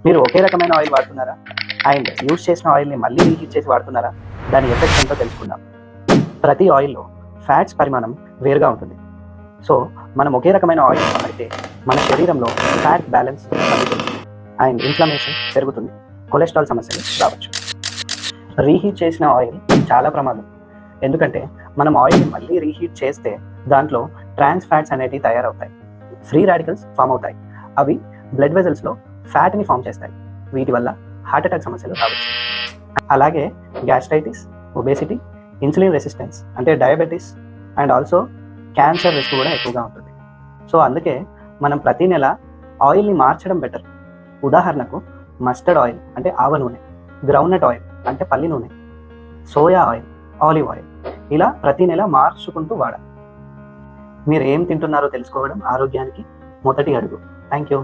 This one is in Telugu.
మీరు ఒకే రకమైన ఆయిల్ వాడుతున్నారా? అండ్ యూజ్ చేసిన ఆయిల్ని మళ్ళీ రీహీట్ చేసి వాడుతున్నారా? దాని ఎఫెక్ట్ ఎంతో తెలుసుకుందాం. ప్రతి ఆయిల్లో ఫ్యాట్స్ పరిమాణం వేరుగా ఉంటుంది. సో మనం ఒకే రకమైన ఆయిల్ వాడితే మన శరీరంలో ఫ్యాట్ బ్యాలెన్స్ తగ్గుతుంది అండ్ ఇన్ఫ్లమేషన్ పెరుగుతుంది, కొలెస్ట్రాల్ సమస్యలు రావచ్చు. రీహీట్ చేసిన ఆయిల్ చాలా ప్రమాదం. ఎందుకంటే మనం ఆయిల్ని మళ్ళీ రీహీట్ చేస్తే దాంట్లో ట్రాన్స్ ఫ్యాట్స్ అనేటివి తయారవుతాయి, ఫ్రీ రాడికల్స్ ఫామ్ అవుతాయి. అవి బ్లడ్ వెజల్స్లో ఫ్యాట్ని ఫామ్ చేస్తాయి. వీటి వల్ల హార్ట్ అటాక్ సమస్యలు రావచ్చు. అలాగే గ్యాస్ట్రైటిస్, ఒబేసిటీ, ఇన్సులిన్ రెసిస్టెన్స్ అంటే diabetes and also cancer risk కూడా ఎక్కువగా ఉంటుంది. సో అందుకే మనం ప్రతి నెల ఆయిల్ని మార్చడం బెటర్. ఉదాహరణకు మస్టర్డ్ ఆయిల్ అంటే ఆవ నూనె, గ్రౌండ్నట్ ఆయిల్ అంటే పల్లి నూనె, సోయా ఆయిల్, ఆలివ్ ఆయిల్ ఇలా ప్రతి నెల మార్చుకుంటూ వాడాలి. మీరు ఏం తింటున్నారో తెలుసుకోవడం ఆరోగ్యానికి మొదటి అడుగు. Thank you.